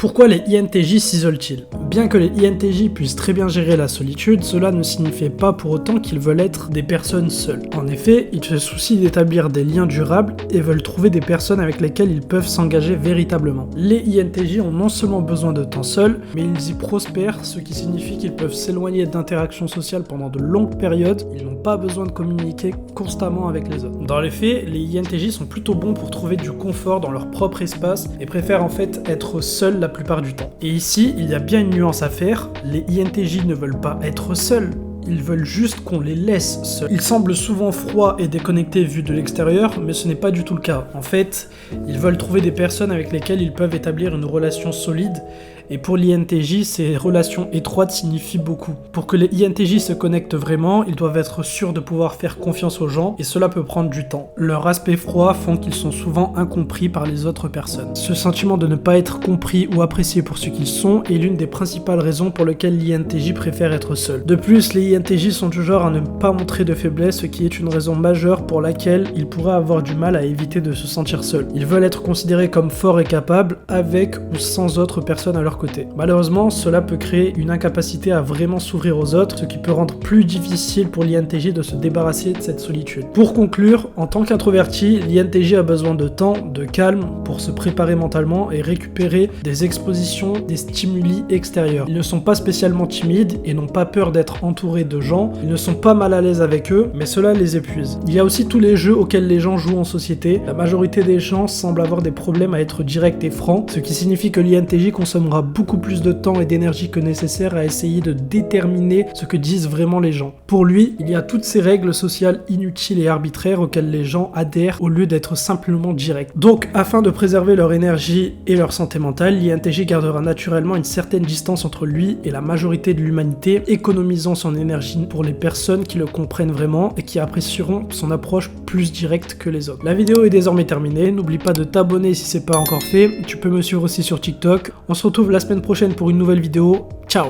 Pourquoi les INTJ s'isolent-ils? Bien que les INTJ puissent très bien gérer la solitude, cela ne signifie pas pour autant qu'ils veulent être des personnes seules. En effet, ils se soucient d'établir des liens durables et veulent trouver des personnes avec lesquelles ils peuvent s'engager véritablement. Les INTJ ont non seulement besoin de temps seuls, mais ils y prospèrent, ce qui signifie qu'ils peuvent s'éloigner d'interactions sociales pendant de longues périodes. Ils n'ont pas besoin de communiquer constamment avec les autres. Dans les faits, les INTJ sont plutôt bons pour trouver du confort dans leur propre espace et préfèrent en fait être seuls la plupart du temps. Et ici, il y a bien une nuance à faire, les INTJ ne veulent pas être seuls. Ils veulent juste qu'on les laisse seuls. Ils semblent souvent froids et déconnectés vus de l'extérieur, mais ce n'est pas du tout le cas. En fait, ils veulent trouver des personnes avec lesquelles ils peuvent établir une relation solide, et pour l'INTJ, ces relations étroites signifient beaucoup. Pour que les INTJ se connectent vraiment, ils doivent être sûrs de pouvoir faire confiance aux gens, et cela peut prendre du temps. Leur aspect froid font qu'ils sont souvent incompris par les autres personnes. Ce sentiment de ne pas être compris ou apprécié pour ce qu'ils sont est l'une des principales raisons pour lesquelles l'INTJ préfère être seul. De plus, les INTJ sont du genre à ne pas montrer de faiblesse, ce qui est une raison majeure pour laquelle ils pourraient avoir du mal à éviter de se sentir seuls. Ils veulent être considérés comme forts et capables, avec ou sans autres personnes à leur côté. Malheureusement, cela peut créer une incapacité à vraiment s'ouvrir aux autres, ce qui peut rendre plus difficile pour l'INTJ de se débarrasser de cette solitude. Pour conclure, en tant qu'introverti, l'INTJ a besoin de temps, de calme, pour se préparer mentalement et récupérer des expositions, des stimuli extérieurs. Ils ne sont pas spécialement timides et n'ont pas peur d'être entourés de gens, ils ne sont pas mal à l'aise avec eux, mais cela les épuise. Il y a aussi tous les jeux auxquels les gens jouent en société. La majorité des gens semblent avoir des problèmes à être directs et francs, ce qui signifie que l'INTJ consommera beaucoup plus de temps et d'énergie que nécessaire à essayer de déterminer ce que disent vraiment les gens. Pour lui, il y a toutes ces règles sociales inutiles et arbitraires auxquelles les gens adhèrent au lieu d'être simplement directs. Donc, afin de préserver leur énergie et leur santé mentale, l'INTJ gardera naturellement une certaine distance entre lui et la majorité de l'humanité, économisant son énergie pour les personnes qui le comprennent vraiment et qui apprécieront son approche plus directe que les autres. La vidéo est désormais terminée, n'oublie pas de t'abonner si c'est pas encore fait, tu peux me suivre aussi sur TikTok. On se retrouve la semaine prochaine pour une nouvelle vidéo. Ciao!